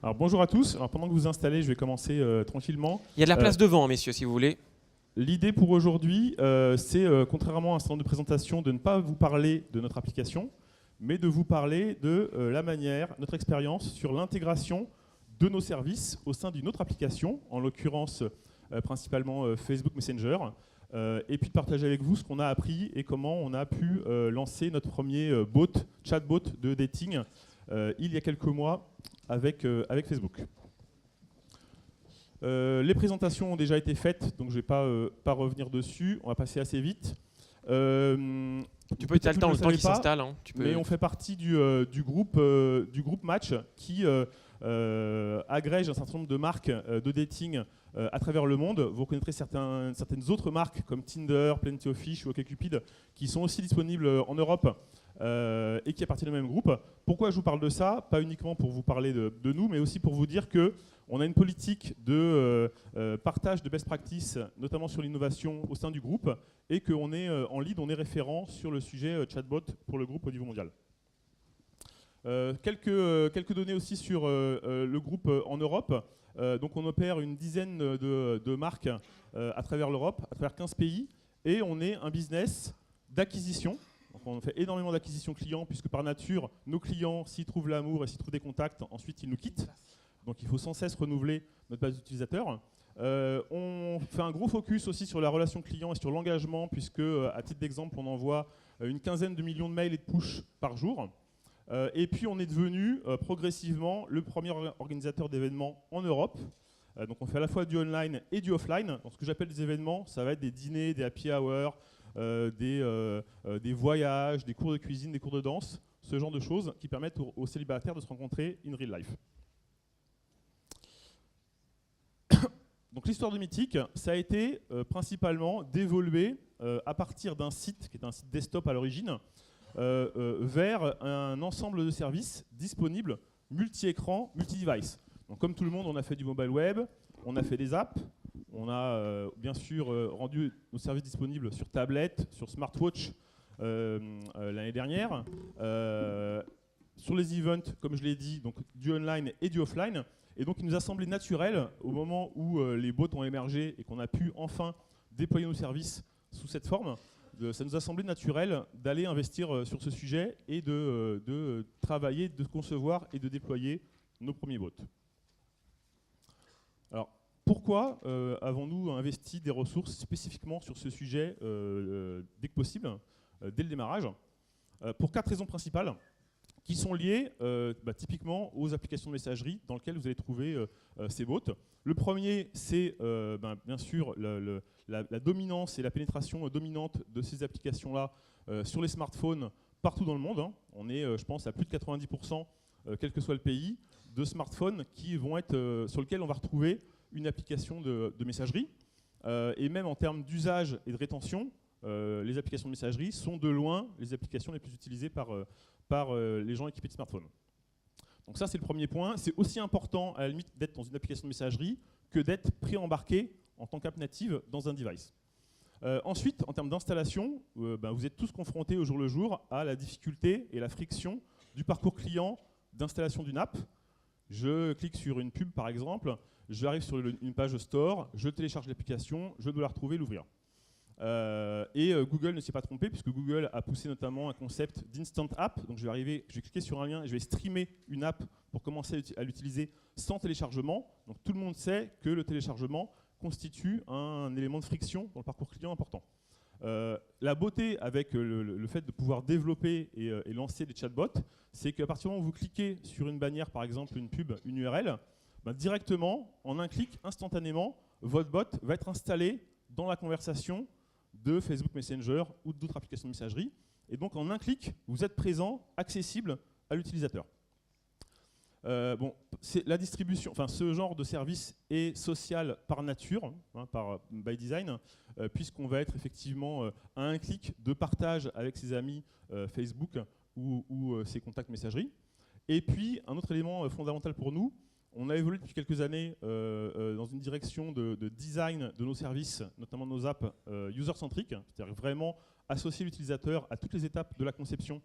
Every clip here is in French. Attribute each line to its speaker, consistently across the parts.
Speaker 1: Alors bonjour à tous. Alors, pendant que vous vous installez, je vais commencer tranquillement.
Speaker 2: Il y a de la place devant, hein, messieurs, si vous voulez.
Speaker 1: L'idée pour aujourd'hui, c'est, contrairement à un certain nombre de présentations, de ne pas vous parler de notre application, mais de vous parler de la manière, notre expérience sur l'intégration de nos services au sein d'une autre application, en l'occurrence principalement Facebook Messenger, et puis de partager avec vous ce qu'on a appris et comment on a pu lancer notre premier chatbot de dating il y a quelques mois avec Facebook. Les présentations ont déjà été faites, donc je ne vais pas revenir dessus. On va passer assez vite.
Speaker 2: Tu peux étaler le temps qui s'installe. Hein.
Speaker 1: Mais on fait partie du groupe Match qui agrège un certain nombre de marques de dating à travers le monde. Vous reconnaîtrez certaines autres marques comme Tinder, Plenty of Fish ou OkCupid qui sont aussi disponibles en Europe et qui appartiennent au même groupe. Pourquoi je vous parle de ça? Pas uniquement pour vous parler de nous, mais aussi pour vous dire qu'on a une politique de partage de best practices, notamment sur l'innovation au sein du groupe, et qu'on est en lead, on est référent sur le sujet chatbot pour le groupe au niveau mondial. Quelques données aussi sur le groupe en Europe. Donc on opère une dizaine de marques à travers l'Europe, à travers 15 pays, et on est un business d'acquisition. Donc on fait énormément d'acquisition clients, puisque par nature, nos clients, s'ils trouvent l'amour et s'ils trouvent des contacts, ensuite ils nous quittent. Donc il faut sans cesse renouveler notre base d'utilisateurs. On fait un gros focus aussi sur la relation client et sur l'engagement, puisque à titre d'exemple, on envoie une quinzaine de millions de mails et de push par jour. Et puis on est devenu progressivement le premier organisateur d'événements en Europe. Donc on fait à la fois du online et du offline. Donc ce que j'appelle des événements, ça va être des dîners, des happy hours, des voyages, des cours de cuisine, des cours de danse, ce genre de choses qui permettent aux célibataires de se rencontrer in real life. Donc l'histoire de Mythic, ça a été principalement d'évoluer à partir d'un site, qui est un site desktop à l'origine, vers un ensemble de services disponibles multi-écran, multi-device. Donc comme tout le monde, on a fait du mobile web, on a fait des apps, on a bien sûr rendu nos services disponibles sur tablette, sur smartwatch l'année dernière. Sur les events, comme je l'ai dit, donc du online et du offline. Et donc il nous a semblé naturel, au moment où les bots ont émergé et qu'on a pu enfin déployer nos services sous cette forme, ça nous a semblé naturel d'aller investir sur ce sujet et de travailler, de concevoir et de déployer nos premiers bots. Alors, pourquoi avons-nous investi des ressources spécifiquement sur ce sujet dès que possible, dès le démarrage? Pour 4 raisons principales qui sont liées typiquement aux applications de messagerie dans lesquelles vous allez trouver ces bots. Le premier, c'est bien sûr la dominance et la pénétration dominante de ces applications-là sur les smartphones partout dans le monde. Hein. On est, je pense, à plus de 90%, quel que soit le pays, de smartphones qui vont être, sur lesquels on va retrouver une application de messagerie. Et même en termes d'usage et de rétention, les applications de messagerie sont de loin les applications les plus utilisées par les gens équipés de smartphones. Donc ça, c'est le premier point. C'est aussi important, à la limite, d'être dans une application de messagerie que d'être pré-embarqué en tant qu'app native dans un device. Ensuite, en termes d'installation, vous êtes tous confrontés au jour le jour à la difficulté et la friction du parcours client d'installation d'une app. Je clique sur une pub, par exemple, j'arrive sur une page Store, je télécharge l'application, je dois la retrouver, l'ouvrir. Google ne s'est pas trompé, puisque Google a poussé notamment un concept d'instant app. Donc je vais cliquer sur un lien et je vais streamer une app pour commencer à l'utiliser sans téléchargement. Donc tout le monde sait que le téléchargement constitue un élément de friction dans le parcours client important. La beauté avec le fait de pouvoir développer et lancer des chatbots, c'est qu'à partir du moment où vous cliquez sur une bannière, par exemple une pub, une URL, directement, en un clic, instantanément, votre bot va être installé dans la conversation de Facebook Messenger ou d'autres applications de messagerie. Et donc en un clic, vous êtes présent, accessible à l'utilisateur. La distribution, ce genre de service est social par nature, by design, puisqu'on va être effectivement à un clic de partage avec ses amis Facebook ou ses contacts messagerie. Et puis un autre élément fondamental pour nous, on a évolué depuis quelques années dans une direction de design de nos services, notamment de nos apps user-centriques, c'est-à-dire vraiment associer l'utilisateur à toutes les étapes de la conception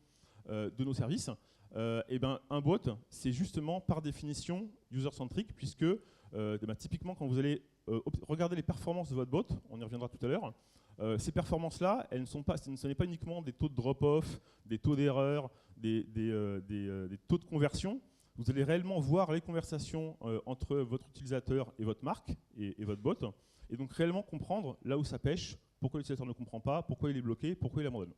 Speaker 1: de nos services. Un bot, c'est justement par définition user-centric, puisque typiquement, quand vous allez regarder les performances de votre bot, on y reviendra tout à l'heure, ces performances-là, ce n'est pas uniquement des taux de drop-off, des taux d'erreur, des taux de conversion. Vous allez réellement voir les conversations entre votre utilisateur et votre marque et votre bot, et donc réellement comprendre là où ça pêche, pourquoi l'utilisateur ne comprend pas, pourquoi il est bloqué, pourquoi il abandonne.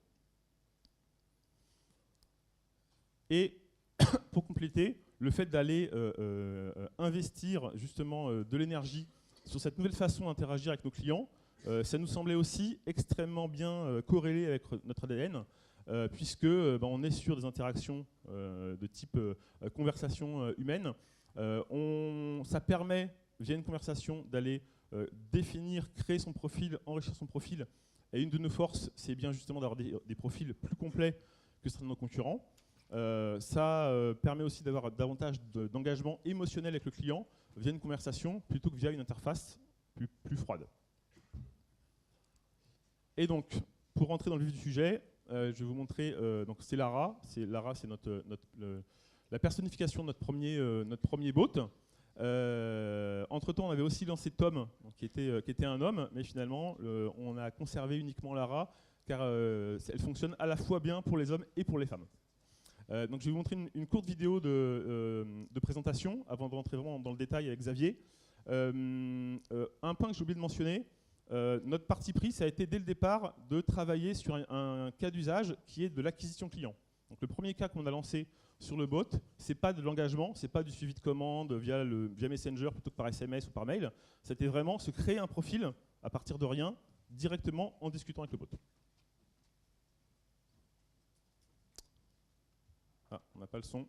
Speaker 1: Et pour compléter, le fait d'aller investir justement de l'énergie sur cette nouvelle façon d'interagir avec nos clients, ça nous semblait aussi extrêmement bien corrélé avec notre ADN, puisque on est sur des interactions de type conversation humaine. Ça permet, via une conversation, d'aller définir, créer son profil, enrichir son profil. Et une de nos forces, c'est bien justement d'avoir des profils plus complets que certains de nos concurrents. Ça permet aussi d'avoir davantage d'engagement émotionnel avec le client via une conversation plutôt que via une interface plus froide. Et donc, pour rentrer dans le vif du sujet, je vais vous montrer, donc c'est Lara. Lara, c'est la personnification de notre premier bot. Entre-temps, on avait aussi lancé Tom, donc, qui était un homme, mais finalement, on a conservé uniquement Lara, car elle fonctionne à la fois bien pour les hommes et pour les femmes. Donc je vais vous montrer une courte vidéo de présentation, avant de rentrer vraiment dans le détail avec Xavier. Un point que j'ai oublié de mentionner, notre parti pris, ça a été dès le départ de travailler sur un cas d'usage qui est de l'acquisition client. Donc le premier cas qu'on a lancé sur le bot, c'est pas de l'engagement, c'est pas du suivi de commande via Messenger plutôt que par SMS ou par mail. C'était vraiment se créer un profil à partir de rien, directement en discutant avec le bot. Ah, on n'a pas le son.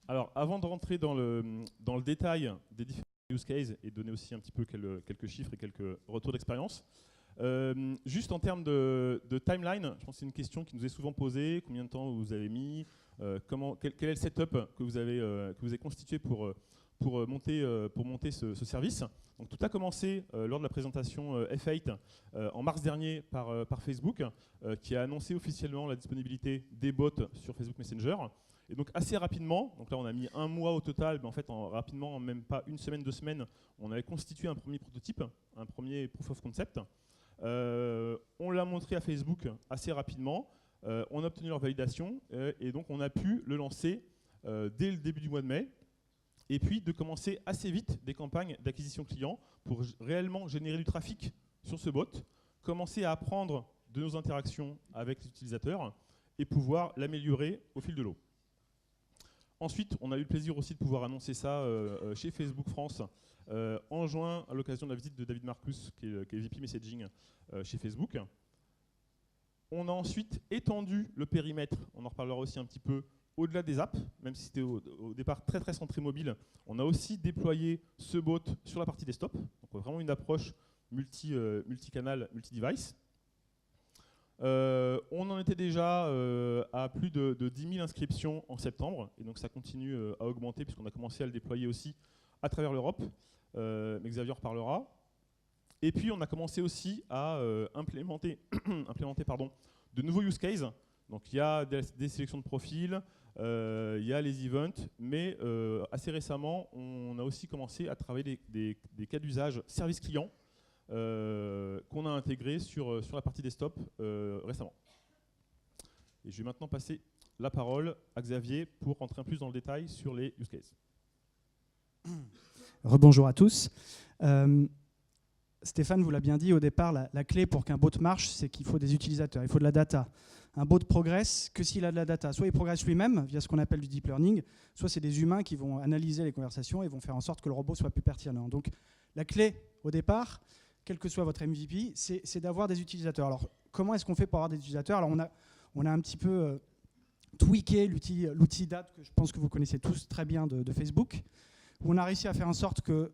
Speaker 1: Alors, avant de rentrer dans le détail des différents use cases et donner aussi un petit peu quelques chiffres et quelques retours d'expérience, juste en termes de timeline, je pense que c'est une question qui nous est souvent posée. Combien de temps vous avez mis, quel est le setup que vous avez constitué pour monter ce service. Donc, tout a commencé lors de la présentation F8 en mars dernier par Facebook, qui a annoncé officiellement la disponibilité des bots sur Facebook Messenger. Et donc assez rapidement, donc là on a mis 1 mois au total, mais en fait rapidement, même pas une semaine, 2 semaines, on avait constitué un premier prototype, un premier proof of concept. On l'a montré à Facebook assez rapidement, on a obtenu leur validation et donc on a pu le lancer dès le début du mois de mai, et puis de commencer assez vite des campagnes d'acquisition client pour réellement générer du trafic sur ce bot, commencer à apprendre de nos interactions avec les utilisateurs et pouvoir l'améliorer au fil de l'eau. Ensuite, on a eu le plaisir aussi de pouvoir annoncer ça chez Facebook France en juin, à l'occasion de la visite de David Marcus, qui est VP Messaging chez Facebook. On a ensuite étendu le périmètre, on en reparlera aussi un petit peu, au-delà des apps, même si c'était au départ très très centré mobile. On a aussi déployé ce bot sur la partie desktop, donc vraiment une approche multi-canal, multi-device. On en était déjà à plus de 10 000 inscriptions en septembre, et donc ça continue à augmenter puisqu'on a commencé à le déployer aussi à travers l'Europe, mais Xavier en reparlera. Et puis on a commencé aussi à implémenter de nouveaux use cases. Donc il y a des sélections de profils, il y a les events, mais assez récemment on a aussi commencé à travailler des cas d'usage service client, qu'on a intégré sur la partie desktop récemment. Et je vais maintenant passer la parole à Xavier pour rentrer un peu plus dans le détail sur les use cases.
Speaker 3: Rebonjour à tous. Stéphane vous l'a bien dit au départ, la clé pour qu'un bot marche, c'est qu'il faut des utilisateurs, il faut de la data. un bot progresse que s'il a de la data. Soit il progresse lui-même via ce qu'on appelle du deep learning, soit c'est des humains qui vont analyser les conversations et vont faire en sorte que le robot soit plus pertinent. Donc la clé au départ, quel que soit votre MVP, c'est d'avoir des utilisateurs. Alors comment est-ce qu'on fait pour avoir des utilisateurs? Alors on a un petit peu tweaké l'outil DAT que je pense que vous connaissez tous très bien de Facebook, où on a réussi à faire en sorte que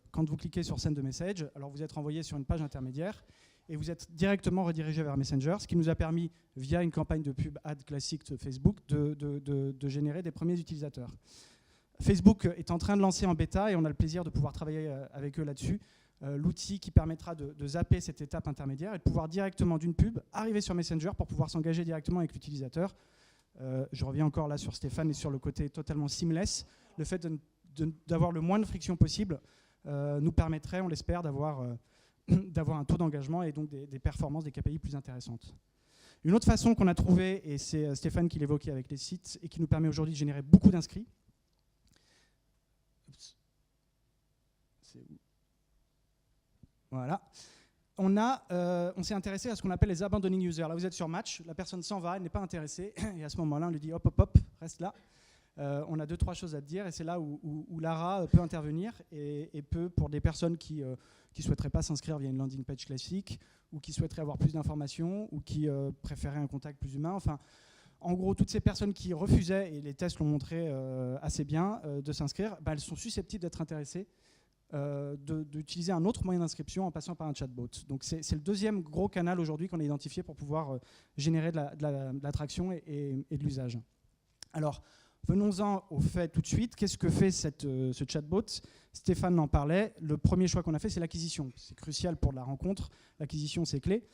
Speaker 3: quand vous cliquez sur Send a Message, alors vous êtes renvoyé sur une page intermédiaire et vous êtes directement redirigé vers Messenger, ce qui nous a permis, via une campagne de pub ad classique de Facebook, de générer des premiers utilisateurs. Facebook est en train de lancer en bêta et on a le plaisir de pouvoir travailler avec eux là-dessus. L'outil qui permettra de zapper cette étape intermédiaire et de pouvoir directement d'une pub arriver sur Messenger pour pouvoir s'engager directement avec l'utilisateur. Je reviens encore là sur Stéphane et sur le côté totalement seamless. Le fait d'avoir le moins de friction possible nous permettrait, on l'espère, d'avoir un taux d'engagement et donc des performances, des KPI plus intéressantes. Une autre façon qu'on a trouvée, et c'est Stéphane qui l'évoquait avec les sites, et qui nous permet aujourd'hui de générer beaucoup d'inscrits. Voilà. On s'est intéressé à ce qu'on appelle les abandoning users. Là, vous êtes sur Match, la personne s'en va, elle n'est pas intéressée, et à ce moment-là, on lui dit hop, hop, hop, reste là. On a 2-3 choses à te dire, et c'est là où Lara peut intervenir et peut, pour des personnes qui ne souhaiteraient pas s'inscrire via une landing page classique, ou qui souhaiteraient avoir plus d'informations, ou qui préféraient un contact plus humain. Enfin, en gros, toutes ces personnes qui refusaient, et les tests l'ont montré assez bien, de s'inscrire, elles sont susceptibles d'être intéressées d'utiliser un autre moyen d'inscription en passant par un chatbot. Donc c'est le deuxième gros canal aujourd'hui qu'on a identifié pour pouvoir générer de l'attraction et de l'usage. Alors, venons-en au fait tout de suite. Qu'est-ce que fait ce chatbot? Stéphane en parlait. Le premier choix qu'on a fait, c'est l'acquisition. C'est crucial pour la rencontre. L'acquisition, c'est clé.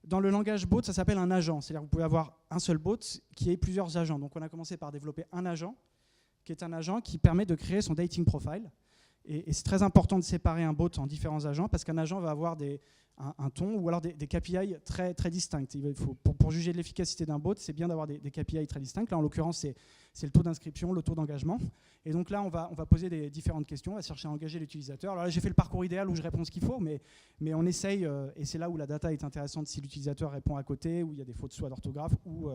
Speaker 3: Dans le langage bot, ça s'appelle un agent. C'est-à-dire que vous pouvez avoir un seul bot qui ait plusieurs agents. Donc on a commencé par développer un agent, qui est un agent qui permet de créer son dating profile. Et c'est très important de séparer un bot en différents agents parce qu'un agent va avoir un ton ou alors des KPI très, très distincts. Pour juger de l'efficacité d'un bot, c'est bien d'avoir des KPI très distincts. Là, en l'occurrence, c'est le taux d'inscription, le taux d'engagement. Et donc là, on va poser des différentes questions, on va chercher à engager l'utilisateur. Alors là, j'ai fait le parcours idéal où je réponds ce qu'il faut, mais on essaye, et c'est là où la data est intéressante si l'utilisateur répond à côté, où il y a des fautes soit d'orthographe, ou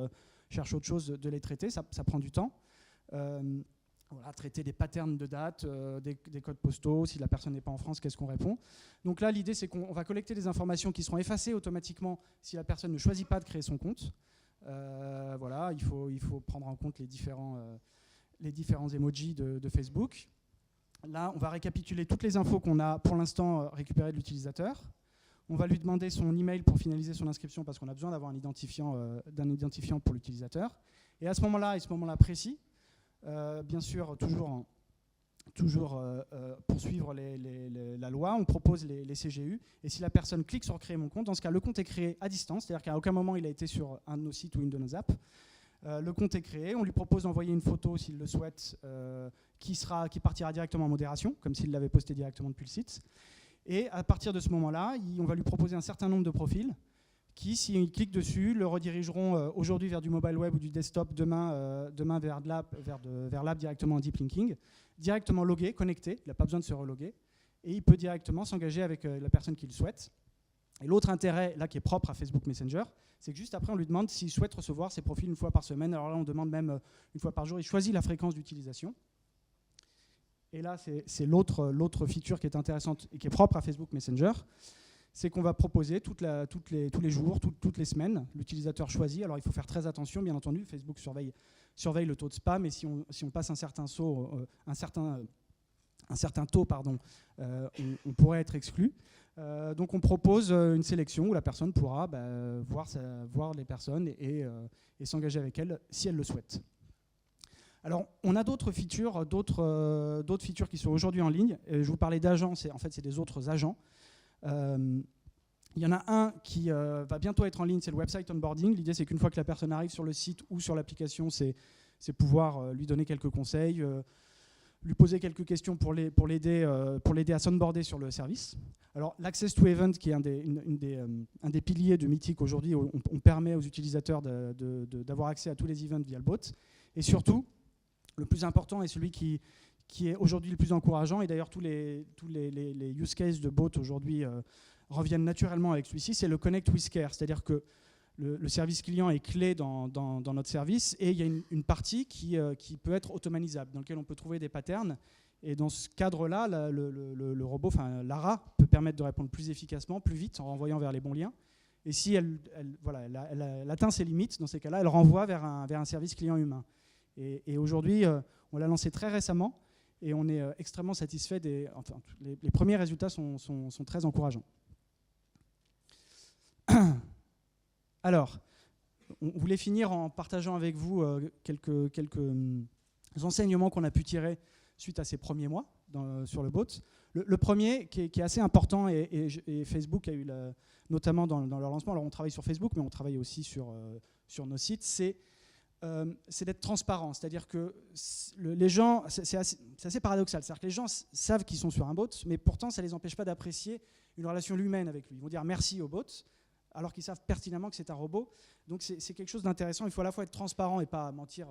Speaker 3: cherche autre chose de les traiter. Ça prend du temps. Voilà, traiter des patterns de date, des codes postaux. Si la personne n'est pas en France, qu'est-ce qu'on répond? Donc là, l'idée, c'est qu'on va collecter des informations qui seront effacées automatiquement si la personne ne choisit pas de créer son compte. Voilà, il faut prendre en compte les différents emojis de Facebook. Là, on va récapituler toutes les infos qu'on a pour l'instant récupérées de l'utilisateur. On va lui demander son email pour finaliser son inscription parce qu'on a besoin d'avoir un identifiant pour l'utilisateur. Et à ce moment-là précis, bien sûr, toujours poursuivre la loi, on propose les CGU, et si la personne clique sur créer mon compte, dans ce cas, le compte est créé à distance, c'est-à-dire qu'à aucun moment il a été sur un de nos sites ou une de nos apps. Le compte est créé, on lui propose d'envoyer une photo s'il le souhaite, qui partira directement en modération, comme s'il l'avait posté directement depuis le site. Et à partir de ce moment-là, on va lui proposer un certain nombre de profils, qui, s'ils cliquent dessus, le redirigeront aujourd'hui vers du mobile web ou du desktop, demain vers l'app directement en deep linking, directement logué, connecté, il n'a pas besoin de se reloguer, et il peut directement s'engager avec la personne qu'il souhaite. Et l'autre intérêt, là, qui est propre à Facebook Messenger, c'est que juste après, on lui demande s'il souhaite recevoir ses profils une fois par semaine. Alors là, on demande même une fois par jour, il choisit la fréquence d'utilisation. Et là, c'est l'autre feature qui est intéressante et qui est propre à Facebook Messenger, c'est qu'on va proposer tous les jours, toutes les semaines, l'utilisateur choisit. Alors il faut faire très attention, bien entendu, Facebook surveille le taux de spam, et si on passe un certain taux, on pourrait être exclu. Donc on propose une sélection où la personne pourra voir les personnes et s'engager avec elles si elle le souhaite. Alors, on a d'autres features qui sont aujourd'hui en ligne. Je vous parlais d'agents, en fait, c'est des autres agents. Il y en a un qui va bientôt être en ligne, c'est le website onboarding. L'idée, c'est qu'une fois que la personne arrive sur le site ou sur l'application, c'est pouvoir lui donner quelques conseils, lui poser quelques questions pour l'aider à s'onboarder sur le service. Alors, l'Access to Event, qui est un des piliers de Mythic aujourd'hui, on permet aux utilisateurs d'avoir accès à tous les events via le bot. Et surtout, le plus important et celui qui est aujourd'hui le plus encourageant, et d'ailleurs tous les use cases de bot aujourd'hui reviennent naturellement avec celui-ci, c'est le Connect with Care. C'est-à-dire que le service client est clé dans notre service, et il y a une partie qui peut être automatisable, dans laquelle on peut trouver des patterns. Et dans ce cadre-là, le robot, enfin Lara, peut permettre de répondre plus efficacement, plus vite, en renvoyant vers les bons liens. Et si elle atteint ses limites, dans ces cas-là, elle renvoie vers un service client humain. Et aujourd'hui, on l'a lancé très récemment, et on est extrêmement satisfait les premiers résultats sont très encourageants. Alors, on voulait finir en partageant avec vous quelques enseignements qu'on a pu tirer suite à ces premiers mois sur le bot. Le premier, qui est assez important, et Facebook a eu, notamment dans leur lancement, alors on travaille sur Facebook, mais on travaille aussi sur nos sites, c'est d'être transparent. C'est-à-dire que les gens, c'est assez paradoxal, c'est-à-dire que les gens savent qu'ils sont sur un bot, mais pourtant ça ne les empêche pas d'apprécier une relation humaine avec lui. Ils vont dire merci au bot, alors qu'ils savent pertinemment que c'est un robot. Donc c'est quelque chose d'intéressant. Il faut à la fois être transparent et pas mentir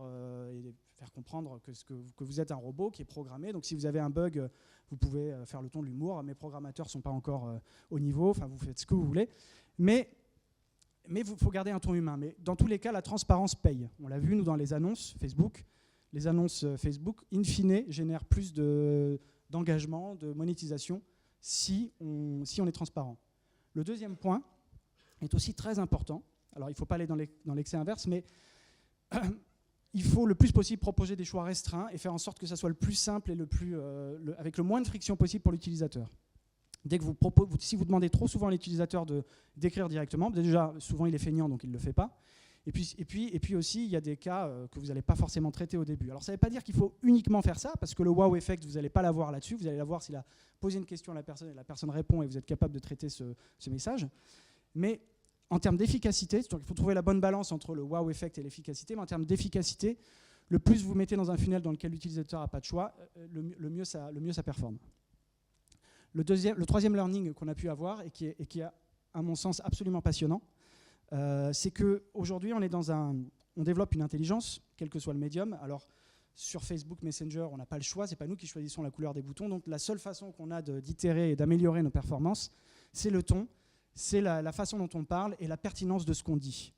Speaker 3: et faire comprendre que vous êtes un robot qui est programmé. Donc si vous avez un bug, vous pouvez faire le ton de l'humour. Mes programmateurs ne sont pas encore au niveau. Enfin, vous faites ce que vous voulez. Mais il faut garder un ton humain. Mais dans tous les cas, la transparence paye. On l'a vu, nous, dans les annonces Facebook. Les annonces Facebook, in fine, génèrent plus d'engagement, de monétisation, si on est transparent. Le deuxième point est aussi très important. Alors, il ne faut pas aller dans l'excès inverse, mais il faut le plus possible proposer des choix restreints et faire en sorte que ça soit le plus simple et avec le moins de friction possible pour l'utilisateur. Dès que si vous demandez trop souvent à l'utilisateur d'écrire directement, déjà, souvent il est feignant, donc il ne le fait pas. Et puis aussi, il y a des cas que vous n'allez pas forcément traiter au début. Alors, ça ne veut pas dire qu'il faut uniquement faire ça, parce que le wow effect, vous n'allez pas l'avoir là-dessus. Vous allez l'avoir s'il a posé une question à la personne et la personne répond et vous êtes capable de traiter ce message. Mais en termes d'efficacité, il faut trouver la bonne balance entre le wow effect et l'efficacité, mais en termes d'efficacité, le plus vous mettez dans un funnel dans lequel l'utilisateur n'a pas de choix, le mieux ça performe. Le troisième learning qu'on a pu avoir et qui est, à mon sens, absolument passionnant, c'est qu'aujourd'hui, on développe une intelligence, quel que soit le médium. Alors, sur Facebook Messenger, on n'a pas le choix, ce n'est pas nous qui choisissons la couleur des boutons. Donc, la seule façon qu'on a d'itérer et d'améliorer nos performances, c'est le ton, c'est la façon dont on parle et la pertinence de ce qu'on dit.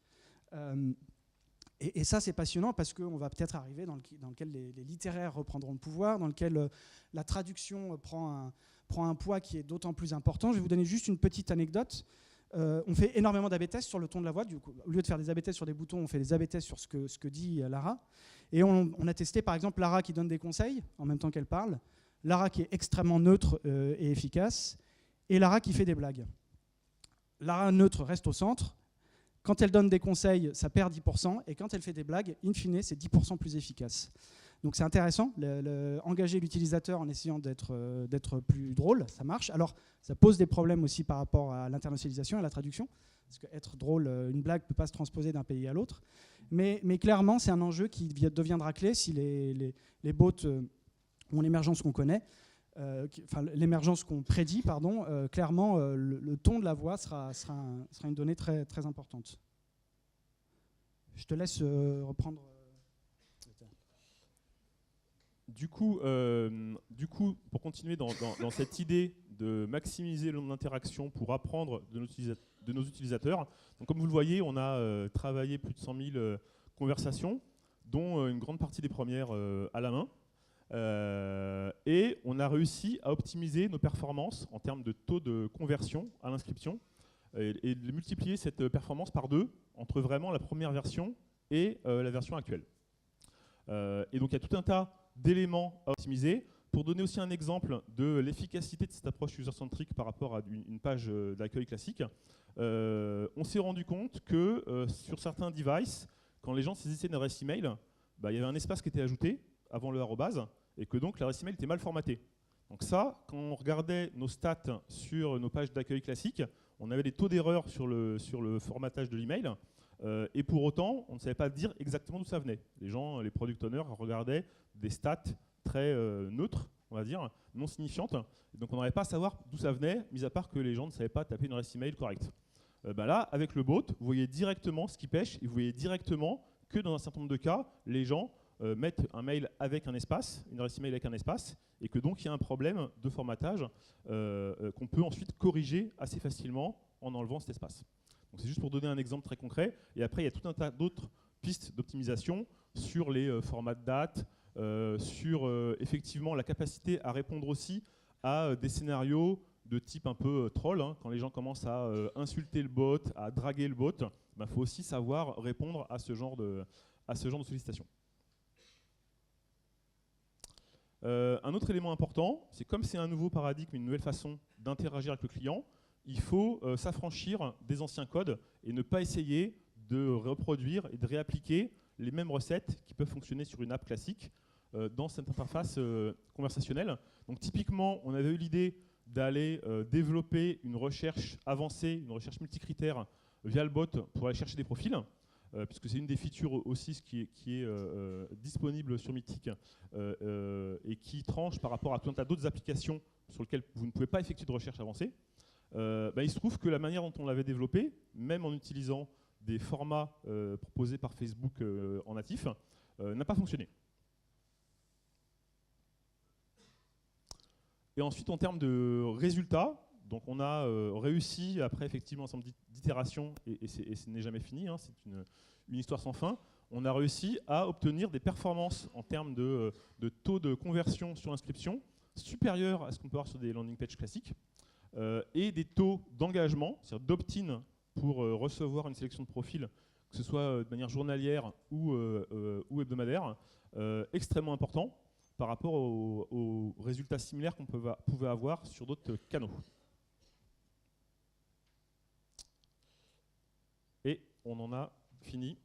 Speaker 3: Et ça, c'est passionnant parce qu'on va peut-être arriver dans lequel les littéraires reprendront le pouvoir, dans lequel la traduction prend un poids qui est d'autant plus important. Je vais vous donner juste une petite anecdote. On fait énormément d'A/B tests sur le ton de la voix. Du coup, au lieu de faire des A/B tests sur des boutons, on fait des A/B tests sur ce que dit Lara. Et on a testé, par exemple, Lara qui donne des conseils en même temps qu'elle parle, Lara qui est extrêmement neutre et efficace, et Lara qui fait des blagues. Lara neutre reste au centre. Quand elle donne des conseils, ça perd 10%. Et quand elle fait des blagues, in fine, c'est 10% plus efficace. Donc c'est intéressant. Engager l'utilisateur en essayant d'être plus drôle, ça marche. Alors, ça pose des problèmes aussi par rapport à l'internationalisation et à la traduction. Parce qu'être drôle, une blague ne peut pas se transposer d'un pays à l'autre. Mais clairement, c'est un enjeu qui deviendra clé si les bots ont l'émergence qu'on connaît. L'émergence qu'on prédit, clairement, le ton de la voix sera une donnée très, très importante. Je te laisse reprendre.
Speaker 1: Du coup, pour continuer dans cette idée de maximiser le nombre d'interactions pour apprendre de nos utilisateurs, donc comme vous le voyez, on a travaillé plus de 100 000 conversations, dont une grande partie des premières à la main. Et on a réussi à optimiser nos performances en termes de taux de conversion à l'inscription et de multiplier cette performance par 2 entre vraiment la première version et la version actuelle. Et donc il y a tout un tas d'éléments à optimiser. Pour donner aussi un exemple de l'efficacité de cette approche user-centric par rapport à une page d'accueil classique, on s'est rendu compte que sur certains devices, quand les gens saisissaient une adresse email, il y avait un espace qui était ajouté avant le arrobase, et que donc l'adresse email était mal formatée. Donc ça, quand on regardait nos stats sur nos pages d'accueil classiques, on avait des taux d'erreur sur le formatage de l'email, et pour autant, on ne savait pas dire exactement d'où ça venait. Les product owners regardaient des stats très neutres, on va dire, non signifiantes, et donc on n'arrivait pas à savoir d'où ça venait, mis à part que les gens ne savaient pas taper une adresse email correcte. Là, avec le bot, vous voyez directement ce qui pêche, et vous voyez directement que dans un certain nombre de cas, les gens mettent un mail avec un espace, une adresse email avec un espace, et que donc il y a un problème de formatage qu'on peut ensuite corriger assez facilement en enlevant cet espace. Donc c'est juste pour donner un exemple très concret. Et après, il y a tout un tas d'autres pistes d'optimisation sur les formats de date, sur effectivement la capacité à répondre aussi à des scénarios de type un peu troll, hein, quand les gens commencent à insulter le bot, à draguer le bot, il faut aussi savoir répondre à ce genre de sollicitations. Un autre élément important, c'est comme c'est un nouveau paradigme, une nouvelle façon d'interagir avec le client, il faut s'affranchir des anciens codes et ne pas essayer de reproduire et de réappliquer les mêmes recettes qui peuvent fonctionner sur une app classique dans cette interface conversationnelle. Donc typiquement, on avait eu l'idée d'aller développer une recherche avancée, une recherche multicritère via le bot pour aller chercher des profils, puisque c'est une des features aussi qui est disponible sur Mythic et qui tranche par rapport à tout un tas d'autres applications sur lesquelles vous ne pouvez pas effectuer de recherche avancée. Il se trouve que la manière dont on l'avait développé, même en utilisant des formats proposés par Facebook en natif, n'a pas fonctionné. Et ensuite, en termes de résultats, donc on a réussi, après effectivement un ensemble d'itérations, et ce n'est jamais fini, hein, c'est une histoire sans fin, on a réussi à obtenir des performances en termes de taux de conversion sur inscription supérieurs à ce qu'on peut avoir sur des landing pages classiques, et des taux d'engagement, c'est-à-dire d'opt-in pour recevoir une sélection de profils, que ce soit de manière journalière ou hebdomadaire, extrêmement importants par rapport aux résultats similaires qu'on pouvait avoir sur d'autres canaux. Et on en a fini.